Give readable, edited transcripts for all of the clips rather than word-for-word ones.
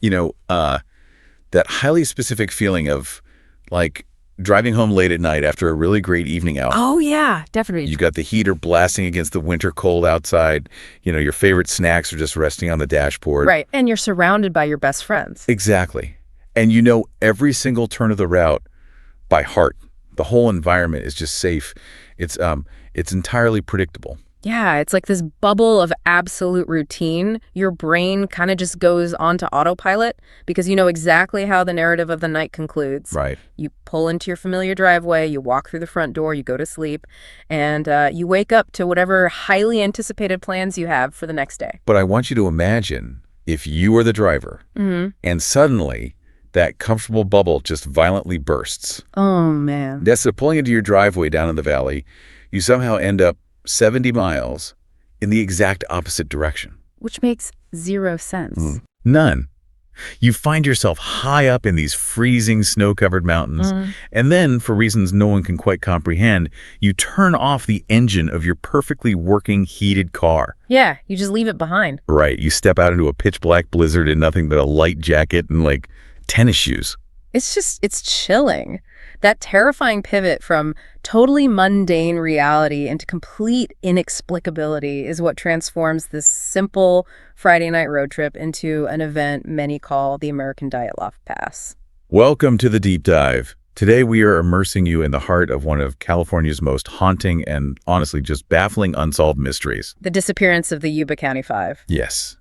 You know, that highly specific feeling of, like, driving home late at night after a really great evening out. Oh, yeah, definitely. You got the heater blasting against the winter cold outside. You know, your favorite snacks are just resting on the dashboard. Right, and you're surrounded by your best friends. Exactly. And you know every single turn of the route by heart. The whole environment is just safe. It's entirely predictable. Yeah, it's like this bubble of absolute routine. Your brain kind of just goes onto autopilot because you know exactly how the narrative of the night concludes. Right. You pull into your familiar driveway, you walk through the front door, you go to sleep, and you wake up to whatever highly anticipated plans you have for the next day. But I want you to imagine if you were the driver and suddenly that comfortable bubble just violently bursts. Oh, man. That's pulling into your driveway down in the valley. You somehow end up 70 miles in the exact opposite direction. Which makes zero sense. None. You find yourself high up in these freezing snow-covered mountains, and then, for reasons no one can quite comprehend, you turn off the engine of your perfectly working heated car. Yeah, you just leave it behind. Right. You step out into a pitch-black blizzard in nothing but a light jacket and, like, tennis shoes. It's chilling. That terrifying pivot from totally mundane reality into complete inexplicability is what transforms this simple Friday night road trip into an event many call the American Dyatlov Pass. Welcome to the Deep Dive. Today we are immersing you in the heart of one of California's most haunting and honestly just baffling unsolved mysteries. The disappearance of the Yuba County Five. Yes.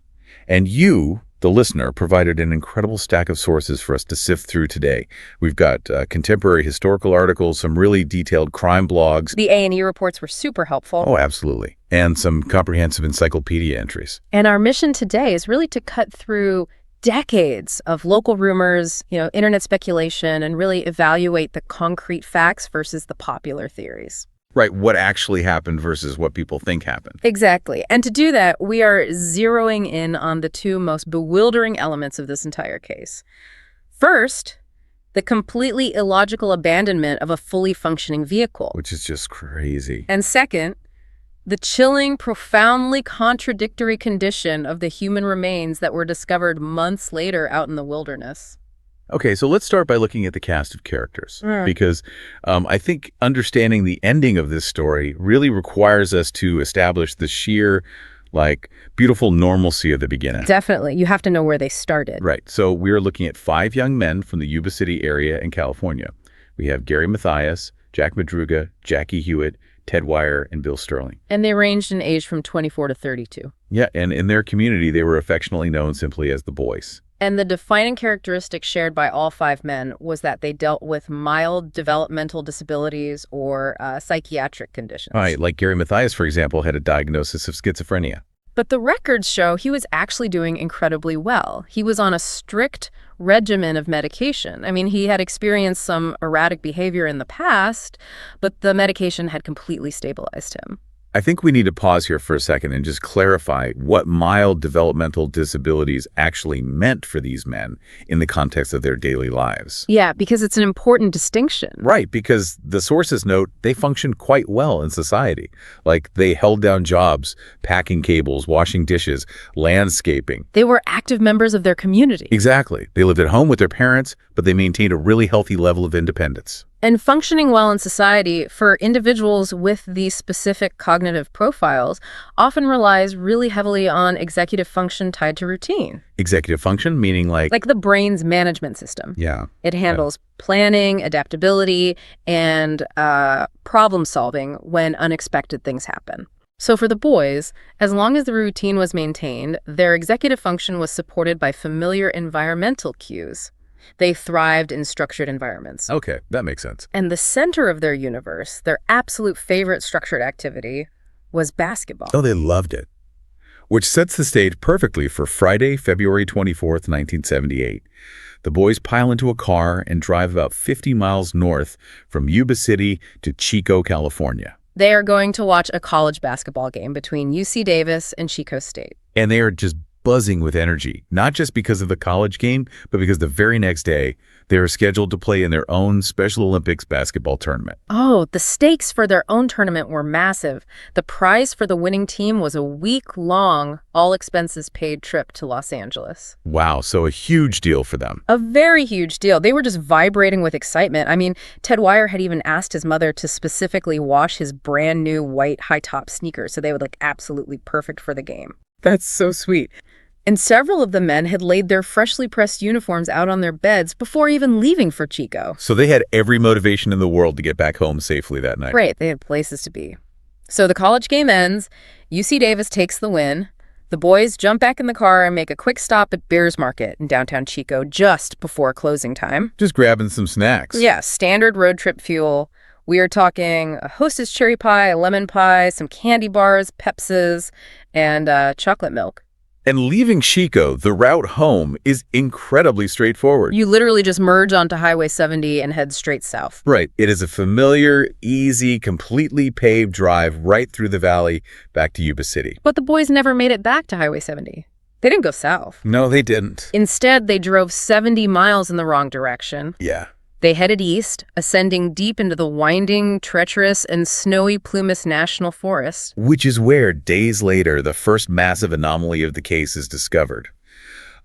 And you, the listener, provided an incredible stack of sources for us to sift through today. We've got contemporary historical articles, some really detailed crime blogs. The A&E reports were super helpful. Oh, absolutely. And some comprehensive encyclopedia entries. And our mission today is really to cut through decades of local rumors, internet speculation, and really evaluate the concrete facts versus the popular theories. Right, what actually happened versus what people think happened. Exactly. And to do that, we are zeroing in on the two most bewildering elements of this entire case. First, the completely illogical abandonment of a fully functioning vehicle. Which is just crazy. And second, the chilling, profoundly contradictory condition of the human remains that were discovered months later out in the wilderness. Okay, so let's start by looking at the cast of characters, because I think understanding the ending of this story really requires us to establish the sheer, beautiful normalcy of the beginning. Definitely. You have to know where they started. Right. So we're looking at 5 young men from the Yuba City area in California. We have Gary Mathias, Jack Madruga, Jackie Hewitt, Ted Wire, and Bill Sterling. And they ranged in age from 24 to 32. Yeah, and in their community, they were affectionately known simply as the boys. And the defining characteristic shared by all 5 men was that they dealt with mild developmental disabilities or psychiatric conditions. Right, like Gary Mathias, for example, had a diagnosis of schizophrenia. But the records show he was actually doing incredibly well. He was on a strict regimen of medication. I mean, he had experienced some erratic behavior in the past, but the medication had completely stabilized him. I think we need to pause here for a second and just clarify what mild developmental disabilities actually meant for these men in the context of their daily lives. Yeah, because it's an important distinction. Right, because the sources note they functioned quite well in society. Like, they held down jobs, packing cables, washing dishes, landscaping. They were active members of their community. Exactly. They lived at home with their parents, but they maintained a really healthy level of independence. And functioning well in society for individuals with these specific cognitive profiles often relies really heavily on executive function tied to routine. Executive function, meaning like the brain's management system. Yeah. It handles planning, adaptability, and problem solving when unexpected things happen. So for the boys, as long as the routine was maintained, their executive function was supported by familiar environmental cues. They thrived in structured environments. Okay, that makes sense. And the center of their universe, their absolute favorite structured activity, was basketball. Oh, they loved it. Which sets the stage perfectly for Friday, February 24th, 1978. The boys pile into a car and drive about 50 miles north from Yuba City to Chico, California. They are going to watch a college basketball game between UC Davis and Chico State. And they are just buzzing with energy, not just because of the college game, but because the very next day, they are scheduled to play in their own Special Olympics basketball tournament. Oh, the stakes for their own tournament were massive. The prize for the winning team was a week-long, all-expenses-paid trip to Los Angeles. Wow, so a huge deal for them. A very huge deal. They were just vibrating with excitement. I mean, Ted Weyer had even asked his mother to specifically wash his brand new white high-top sneakers so they would look absolutely perfect for the game. That's so sweet. And several of the men had laid their freshly pressed uniforms out on their beds before even leaving for Chico. So they had every motivation in the world to get back home safely that night. Right, they had places to be. So the college game ends, UC Davis takes the win, the boys jump back in the car and make a quick stop at Bears Market in downtown Chico just before closing time. Just grabbing some snacks. Yeah, standard road trip fuel. We are talking a Hostess cherry pie, a lemon pie, some candy bars, Pepsis, and chocolate milk. And leaving Chico, the route home is incredibly straightforward. You literally just merge onto Highway 70 and head straight south. Right. It is a familiar, easy, completely paved drive right through the valley back to Yuba City. But the boys never made it back to Highway 70. They didn't go south. No, they didn't. Instead, they drove 70 miles in the wrong direction. Yeah. They headed east, ascending deep into the winding, treacherous, and snowy Plumas National Forest. Which is where, days later, the first massive anomaly of the case is discovered.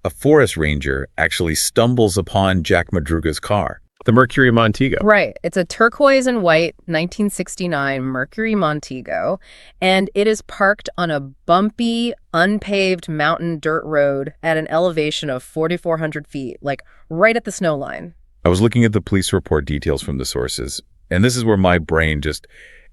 A forest ranger actually stumbles upon Jack Madruga's car, the Mercury Montego. Right. It's a turquoise and white 1969 Mercury Montego, and it is parked on a bumpy, unpaved mountain dirt road at an elevation of 4,400 feet, like right at the snow line. I was looking at the police report details from the sources, and this is where my brain just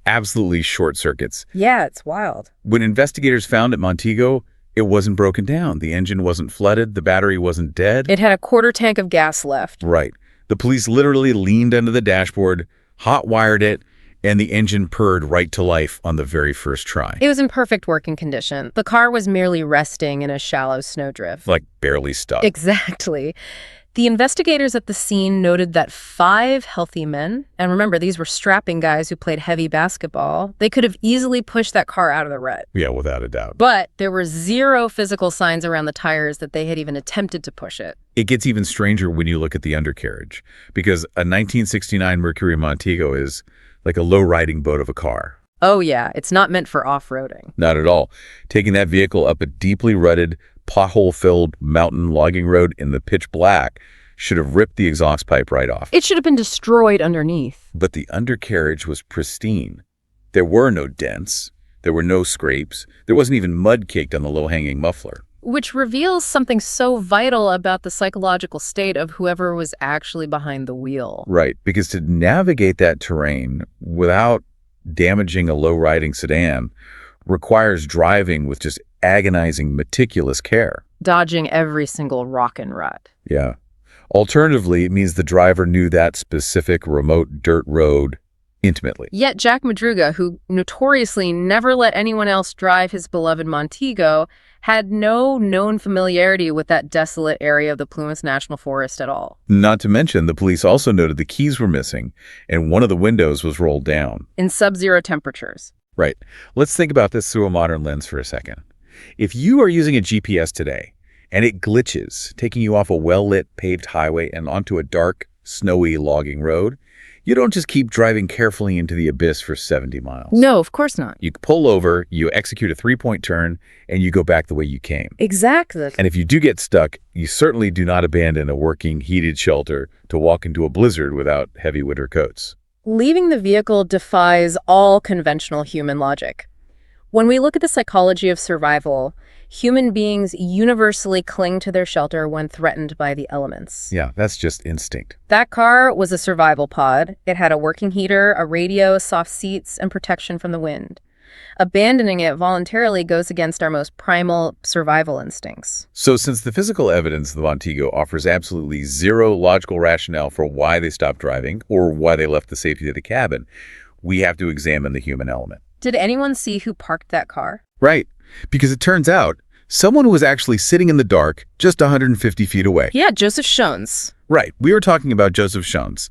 absolutely short circuits. Yeah, it's wild. When investigators found at Montego, it wasn't broken down. The engine wasn't flooded. The battery wasn't dead. It had a quarter tank of gas left. Right. The police literally leaned under the dashboard, hot-wired it, and the engine purred right to life on the very first try. It was in perfect working condition. The car was merely resting in a shallow snowdrift. Like barely stuck. Exactly. The investigators at the scene noted that 5 healthy men, and remember, these were strapping guys who played heavy basketball, they could have easily pushed that car out of the rut. Yeah, without a doubt. But there were 0 physical signs around the tires that they had even attempted to push it. It gets even stranger when you look at the undercarriage, because a 1969 Mercury Montego is like a low-riding boat of a car. Oh yeah, it's not meant for off-roading. Not at all. Taking that vehicle up a deeply rutted, pothole-filled mountain logging road in the pitch black should have ripped the exhaust pipe right off. It should have been destroyed underneath. But the undercarriage was pristine. There were no dents. There were no scrapes. There wasn't even mud caked on the low-hanging muffler. Which reveals something so vital about the psychological state of whoever was actually behind the wheel. Right, because to navigate that terrain without damaging a low-riding sedan requires driving with just agonizing, meticulous care. Dodging every single rock and rut. Yeah. Alternatively, it means the driver knew that specific remote dirt road intimately. Yet Jack Madruga, who notoriously never let anyone else drive his beloved Montego, had no known familiarity with that desolate area of the Plumas National Forest at all. Not to mention, the police also noted the keys were missing, and one of the windows was rolled down. In sub-zero temperatures. Right. Let's think about this through a modern lens for a second. If you are using a GPS today, and it glitches, taking you off a well-lit paved highway and onto a dark, snowy logging road, you don't just keep driving carefully into the abyss for 70 miles. No, of course not. You pull over, you execute a 3-point turn, and you go back the way you came. Exactly. And if you do get stuck, you certainly do not abandon a working, heated shelter to walk into a blizzard without heavy winter coats. Leaving the vehicle defies all conventional human logic. When we look at the psychology of survival, human beings universally cling to their shelter when threatened by the elements. Yeah, that's just instinct. That car was a survival pod. It had a working heater, a radio, soft seats, and protection from the wind. Abandoning it voluntarily goes against our most primal survival instincts. So since the physical evidence of the Montego offers absolutely zero logical rationale for why they stopped driving or why they left the safety of the cabin, we have to examine the human element. Did anyone see who parked that car? Right, because it turns out someone was actually sitting in the dark just 150 feet away. Yeah, Joseph Schoens. Right, we were talking about Joseph Schoens.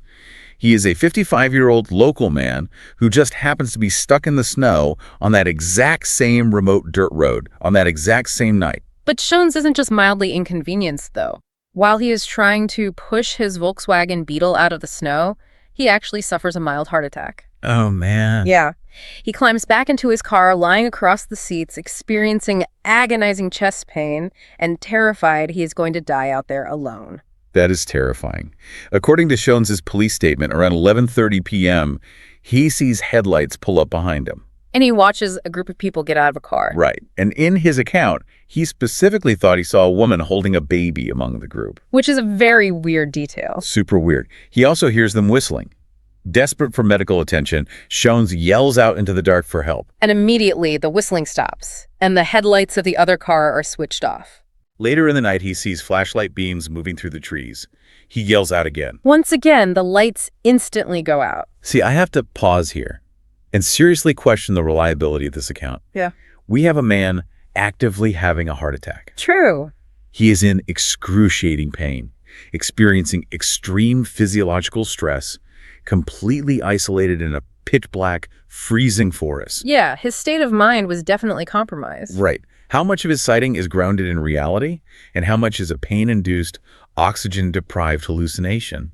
He is a 55-year-old local man who just happens to be stuck in the snow on that exact same remote dirt road on that exact same night. But Shones isn't just mildly inconvenienced, though. While he is trying to push his Volkswagen Beetle out of the snow, he actually suffers a mild heart attack. Oh, man. Yeah. He climbs back into his car, lying across the seats, experiencing agonizing chest pain, and terrified he is going to die out there alone. That is terrifying. According to Shones' police statement, around 11:30 p.m., he sees headlights pull up behind him. And he watches a group of people get out of a car. Right. And in his account, he specifically thought he saw a woman holding a baby among the group. Which is a very weird detail. Super weird. He also hears them whistling. Desperate for medical attention, Shones yells out into the dark for help. And immediately, the whistling stops, and the headlights of the other car are switched off. Later in the night, he sees flashlight beams moving through the trees. He yells out again. Once again, the lights instantly go out. See, I have to pause here and seriously question the reliability of this account. Yeah. We have a man actively having a heart attack. True. He is in excruciating pain, experiencing extreme physiological stress, completely isolated in a pitch-black, freezing forest. Yeah, his state of mind was definitely compromised. Right. How much of his sighting is grounded in reality, and how much is a pain-induced, oxygen-deprived hallucination?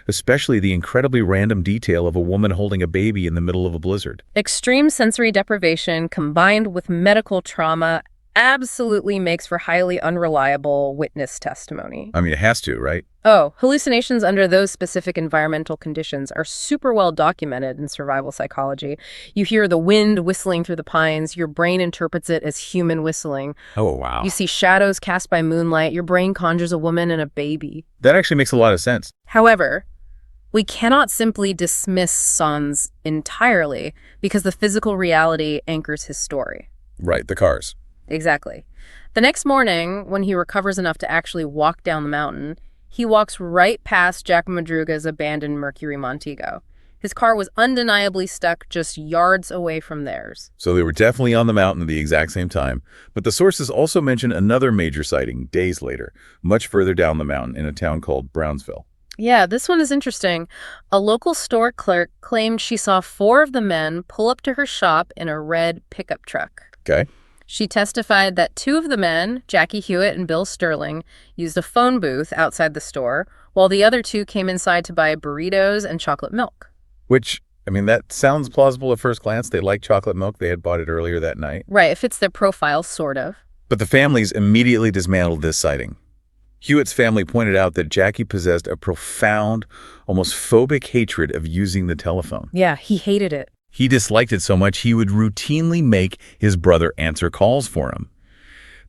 Especially the incredibly random detail of a woman holding a baby in the middle of a blizzard. Extreme sensory deprivation combined with medical trauma absolutely makes for highly unreliable witness testimony. I mean, it has to, right? Oh, hallucinations under those specific environmental conditions are super well documented in survival psychology. You hear the wind whistling through the pines, your brain interprets it as human whistling. Oh, wow. You see shadows cast by moonlight, your brain conjures a woman and a baby. That actually makes a lot of sense. However, we cannot simply dismiss Sons entirely because the physical reality anchors his story. Right, the cars. Exactly. The next morning, when he recovers enough to actually walk down the mountain, he walks right past Jack Madruga's abandoned Mercury Montego. His car was undeniably stuck just yards away from theirs. So they were definitely on the mountain at the exact same time. But the sources also mention another major sighting days later, much further down the mountain in a town called Brownsville. Yeah, this one is interesting. A local store clerk claimed she saw 4 of the men pull up to her shop in a red pickup truck. Okay. She testified that 2 of the men, Jackie Hewitt and Bill Sterling, used a phone booth outside the store, while the other 2 came inside to buy burritos and chocolate milk. Which, I mean, that sounds plausible at first glance. They like chocolate milk. They had bought it earlier that night. Right, it fits their profile, sort of. But the families immediately dismantled this sighting. Hewitt's family pointed out that Jackie possessed a profound, almost phobic hatred of using the telephone. Yeah, he hated it. He disliked it so much he would routinely make his brother answer calls for him.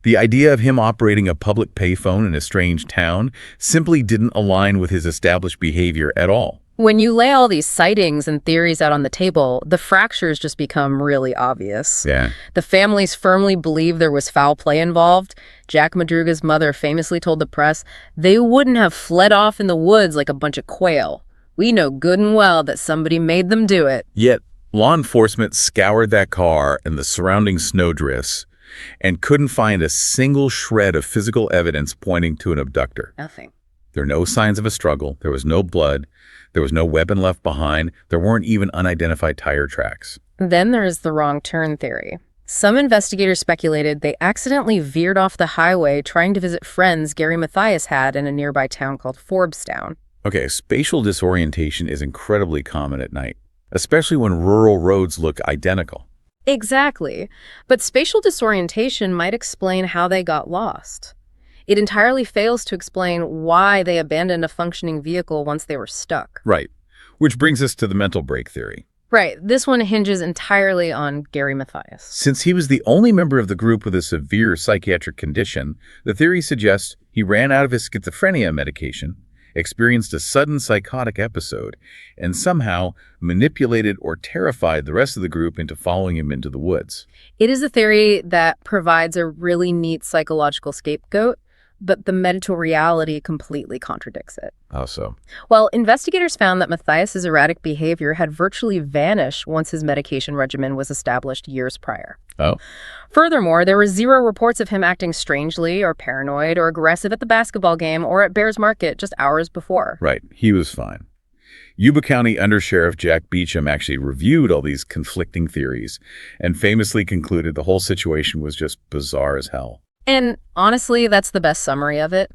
The idea of him operating a public payphone in a strange town simply didn't align with his established behavior at all. When you lay all these sightings and theories out on the table, the fractures just become really obvious. Yeah. The families firmly believe there was foul play involved. Jack Madruga's mother famously told the press, "They wouldn't have fled off in the woods like a bunch of quail. We know good and well that somebody made them do it." Yet, law enforcement scoured that car and the surrounding snowdrifts and couldn't find a single shred of physical evidence pointing to an abductor. Nothing. There are no signs of a struggle. There was no blood. There was no weapon left behind. There weren't even unidentified tire tracks. Then there's the wrong turn theory. Some investigators speculated they accidentally veered off the highway trying to visit friends Gary Mathias had in a nearby town called Forbestown. Okay, spatial disorientation is incredibly common at night, especially when rural roads look identical. Exactly. But spatial disorientation might explain how they got lost. It entirely fails to explain why they abandoned a functioning vehicle once they were stuck. Right. Which brings us to the mental break theory. Right. This one hinges entirely on Gary Mathias. Since he was the only member of the group with a severe psychiatric condition, the theory suggests he ran out of his schizophrenia medication, experienced a sudden psychotic episode, and somehow manipulated or terrified the rest of the group into following him into the woods. It is a theory that provides a really neat psychological scapegoat, but the medical reality completely contradicts it. How so? Well, investigators found that Mathias's erratic behavior had virtually vanished once his medication regimen was established years prior. Oh? Furthermore, there were 0 reports of him acting strangely or paranoid or aggressive at the basketball game or at Bears Market just hours before. Right. He was fine. Yuba County Undersheriff Jack Beecham actually reviewed all these conflicting theories and famously concluded the whole situation was just bizarre as hell. And honestly, that's the best summary of it.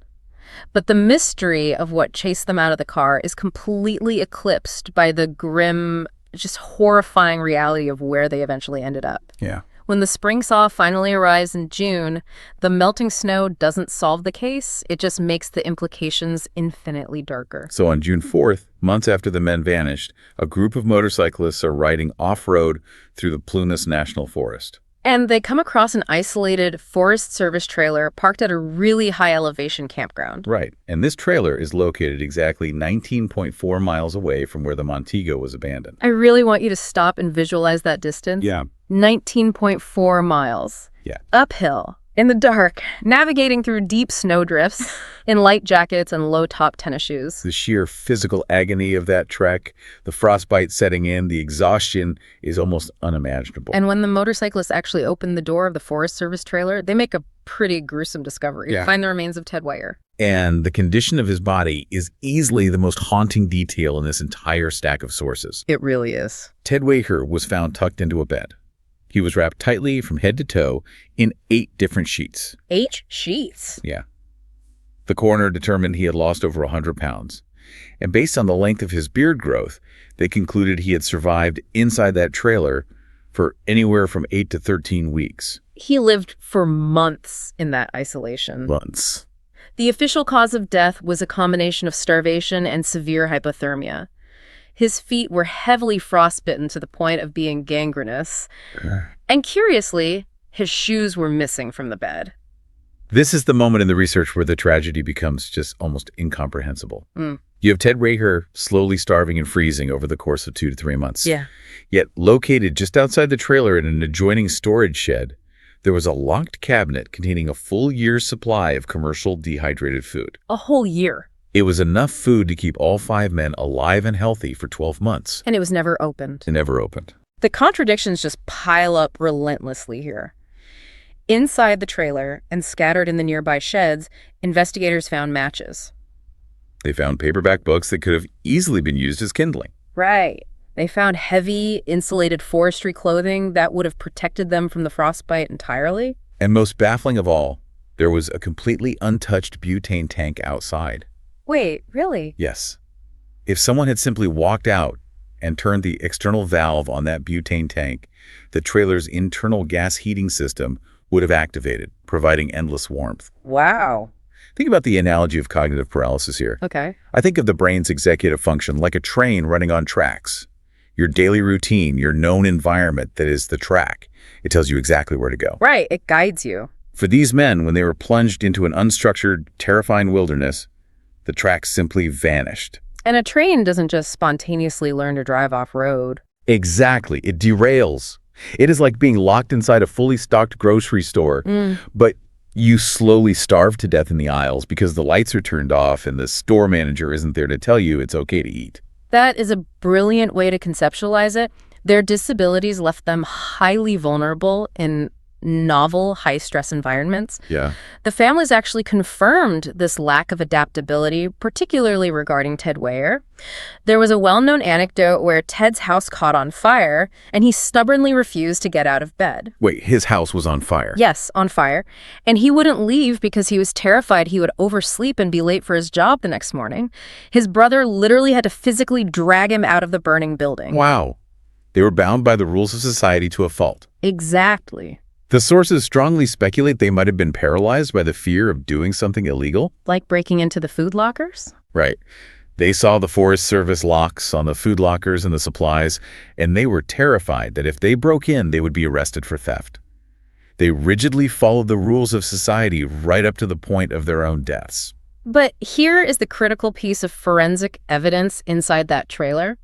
But the mystery of what chased them out of the car is completely eclipsed by the grim, just horrifying reality of where they eventually ended up. Yeah. When the spring thaw finally arrives in June, the melting snow doesn't solve the case. It just makes the implications infinitely darker. So on June 4th, months after the men vanished, a group of motorcyclists are riding off-road through the Plumas National Forest. And they come across an isolated Forest Service trailer parked at a really high elevation campground. Right. And this trailer is located exactly 19.4 miles away from where the Montego was abandoned. I really want you to stop and visualize that distance. Yeah. 19.4 miles. Yeah. Uphill, in the dark, navigating through deep snowdrifts, in light jackets and low-top tennis shoes. The sheer physical agony of that trek, the frostbite setting in, the exhaustion is almost unimaginable. And when the motorcyclists actually open the door of the Forest Service trailer, they make a pretty gruesome discovery. Yeah. Find the remains of Ted Weyer. And the condition of his body is easily the most haunting detail in this entire stack of sources. It really is. Ted Weyer was found tucked into a bed. He was wrapped tightly from head to toe in 8 different sheets. 8 sheets? Yeah. The coroner determined he had lost over 100 pounds. And based on the length of his beard growth, they concluded he had survived inside that trailer for anywhere from 8 to 13 weeks. He lived for months in that isolation. Months. The official cause of death was a combination of starvation and severe hypothermia. His feet were heavily frostbitten to the point of being gangrenous. And curiously, his shoes were missing from the bed. This is the moment in the research where the tragedy becomes just almost incomprehensible. You have Ted Weyer slowly starving and freezing over the course of 2 to 3 months. Yeah. Yet located just outside the trailer in an adjoining storage shed, there was a locked cabinet containing a full year's supply of commercial dehydrated food. A whole year. It was enough food to keep all 5 men alive and healthy for 12 months. And it was never opened. It never opened. The contradictions just pile up relentlessly here. Inside the trailer and scattered in the nearby sheds, investigators found matches. They found paperback books that could have easily been used as kindling. Right. They found heavy, insulated forestry clothing that would have protected them from the frostbite entirely. And most baffling of all, there was a completely untouched butane tank outside. Wait, really? Yes. If someone had simply walked out and turned the external valve on that butane tank, the trailer's internal gas heating system would have activated, providing endless warmth. Wow. Think about the analogy of cognitive paralysis here. Okay. I think of the brain's executive function like a train running on tracks. Your daily routine, your known environment that is the track. It tells you exactly where to go. Right, it guides you. For these men, when they were plunged into an unstructured, terrifying wilderness, the tracks simply vanished. And a train doesn't just spontaneously learn to drive off-road. Exactly. It derails. It is like being locked inside a fully stocked grocery store, but you slowly starve to death in the aisles because the lights are turned off and the store manager isn't there to tell you it's okay to eat. That is a brilliant way to conceptualize it. Their disabilities left them highly vulnerable in novel, high-stress environments. Yeah. The families actually confirmed this lack of adaptability, particularly regarding Ted Weyer. There was a well-known anecdote where Ted's house caught on fire, and he stubbornly refused to get out of bed. Wait, his house was on fire? Yes, on fire. And he wouldn't leave because he was terrified he would oversleep and be late for his job the next morning. His brother literally had to physically drag him out of the burning building. Wow. They were bound by the rules of society to a fault. Exactly. The sources strongly speculate they might have been paralyzed by the fear of doing something illegal. Like breaking into the food lockers? Right. They saw the Forest Service locks on the food lockers and the supplies, and they were terrified that if they broke in, they would be arrested for theft. They rigidly followed the rules of society right up to the point of their own deaths. But here is the critical piece of forensic evidence inside that trailer.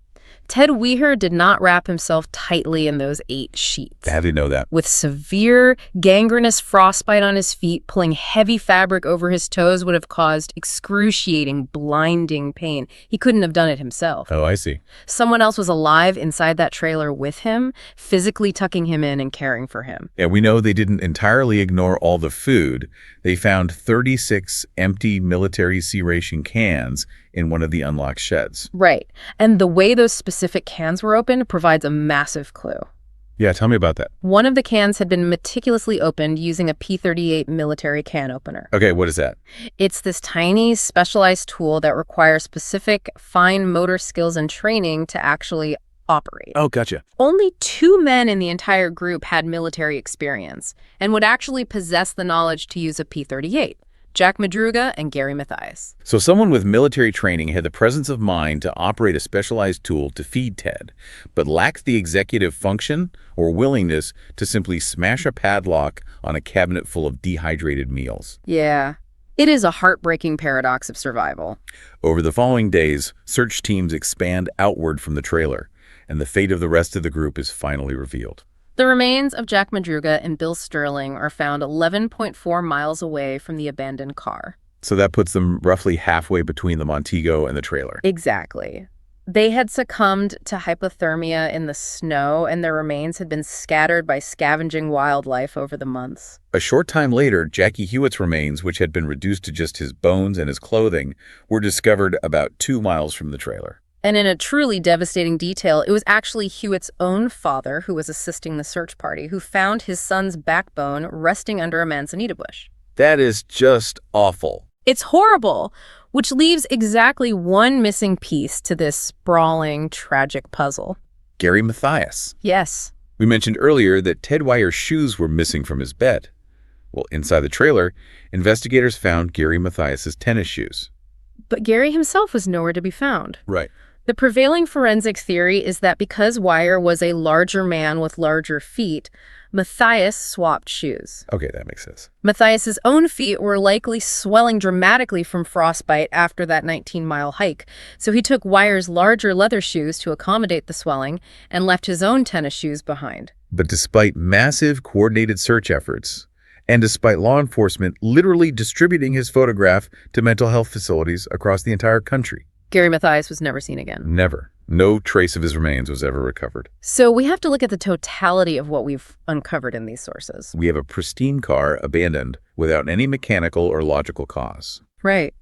Ted Weyer did not wrap himself tightly in those 8 sheets. How do you know that? With severe, gangrenous frostbite on his feet, pulling heavy fabric over his toes would have caused excruciating, blinding pain. He couldn't have done it himself. Oh, I see. Someone else was alive inside that trailer with him, physically tucking him in and caring for him. Yeah, we know they didn't entirely ignore all the food. They found 36 empty military C-ration cans in one of the unlocked sheds. Right. And the way those specific cans were opened provides a massive clue. Yeah, tell me about that. One of the cans had been meticulously opened using a P-38 military can opener. Okay, what is that? It's this tiny, specialized tool that requires specific, fine motor skills and training to actually operate. Oh, gotcha. Only 2 men in the entire group had military experience and would actually possess the knowledge to use a P-38. Jack Madruga and Gary Mathias. So someone with military training had the presence of mind to operate a specialized tool to feed Ted, but lacked the executive function or willingness to simply smash a padlock on a cabinet full of dehydrated meals. Yeah, it is a heartbreaking paradox of survival. Over the following days, search teams expand outward from the trailer, and the fate of the rest of the group is finally revealed. The remains of Jack Madruga and Bill Sterling are found 11.4 miles away from the abandoned car. So that puts them roughly halfway between the Montego and the trailer. Exactly. They had succumbed to hypothermia in the snow, and their remains had been scattered by scavenging wildlife over the months. A short time later, Jackie Hewitt's remains, which had been reduced to just his bones and his clothing, were discovered about 2 miles from the trailer. And in a truly devastating detail, it was actually Hewitt's own father who was assisting the search party who found his son's backbone resting under a manzanita bush. That is just awful. It's horrible, which leaves exactly one missing piece to this sprawling, tragic puzzle. Gary Mathias. Yes. We mentioned earlier that Ted Wyer's shoes were missing from his bed. Well, inside the trailer, investigators found Gary Mathias's tennis shoes. But Gary himself was nowhere to be found. Right. The prevailing forensic theory is that because Wyer was a larger man with larger feet, Mathias swapped shoes. Okay, that makes sense. Mathias's own feet were likely swelling dramatically from frostbite after that 19-mile hike, so he took Wyer's larger leather shoes to accommodate the swelling and left his own tennis shoes behind. But despite massive coordinated search efforts, and despite law enforcement literally distributing his photograph to mental health facilities across the entire country, Gary Mathias was never seen again. never. No trace of his remains was ever recovered. So we have to look at the totality of what we've uncovered in these sources. We have a pristine car abandoned without any mechanical or logical cause. Right.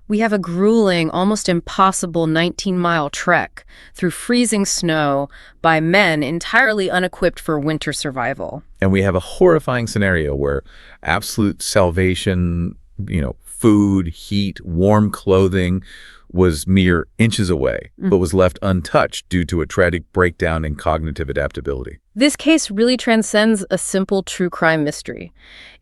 We have a grueling, almost impossible 19-mile trek through freezing snow by men entirely unequipped for winter survival. And we have a horrifying scenario where absolute salvation, food, heat, warm clothing was mere inches away, but was left untouched due to a tragic breakdown in cognitive adaptability. This case really transcends a simple true crime mystery.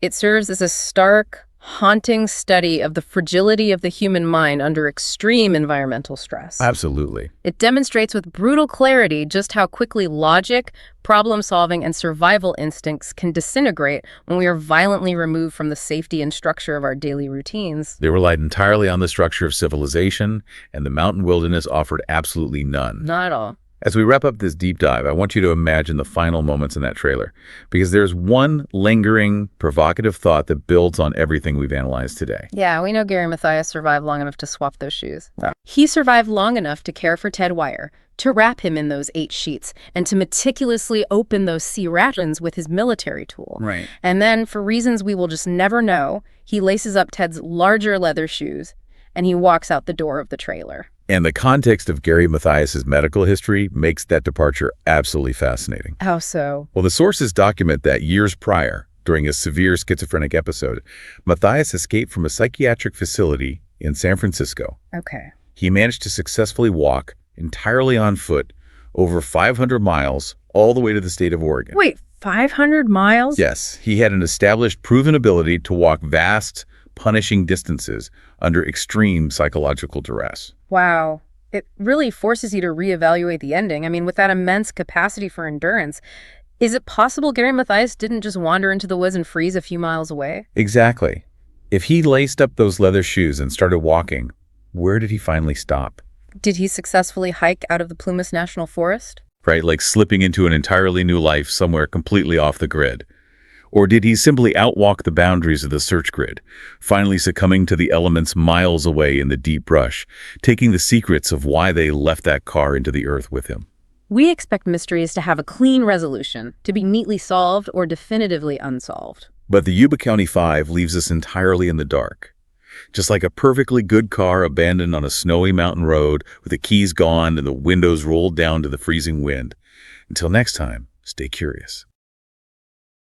It serves as a stark, haunting study of the fragility of the human mind under extreme environmental stress. Absolutely. It demonstrates with brutal clarity just how quickly logic, problem-solving, and survival instincts can disintegrate when we are violently removed from the safety and structure of our daily routines. They relied entirely on the structure of civilization, and the mountain wilderness offered absolutely none. Not at all. As we wrap up this deep dive, I want you to imagine the final moments in that trailer, because there's one lingering, provocative thought that builds on everything we've analyzed today. Yeah, we know Gary Mathias survived long enough to swap those shoes. He survived long enough to care for Ted Wyer, to wrap him in those 8 sheets, and to meticulously open those sea rations with his military tool. Right. And then, for reasons we will just never know, he laces up Ted's larger leather shoes, and he walks out the door of the trailer. And the context of Gary Mathias's medical history makes that departure absolutely fascinating. How so? Well, the sources document that years prior, during a severe schizophrenic episode, Mathias escaped from a psychiatric facility in San Francisco. Okay. He managed to successfully walk entirely on foot over 500 miles all the way to the state of Oregon. Wait, 500 miles? Yes, he had an established, proven ability to walk vast, punishing distances under extreme psychological duress. Wow. It really forces you to reevaluate the ending. I mean, with that immense capacity for endurance, is it possible Gary Mathias didn't just wander into the woods and freeze a few miles away? Exactly. If he laced up those leather shoes and started walking, where did he finally stop? Did he successfully hike out of the Plumas National Forest? Right, like slipping into an entirely new life somewhere completely off the grid. Or did he simply outwalk the boundaries of the search grid, finally succumbing to the elements miles away in the deep brush, taking the secrets of why they left that car into the earth with him? We expect mysteries to have a clean resolution, to be neatly solved or definitively unsolved. But the Yuba County 5 leaves us entirely in the dark. Just like a perfectly good car abandoned on a snowy mountain road with the keys gone and the windows rolled down to the freezing wind. Until next time, Stay curious.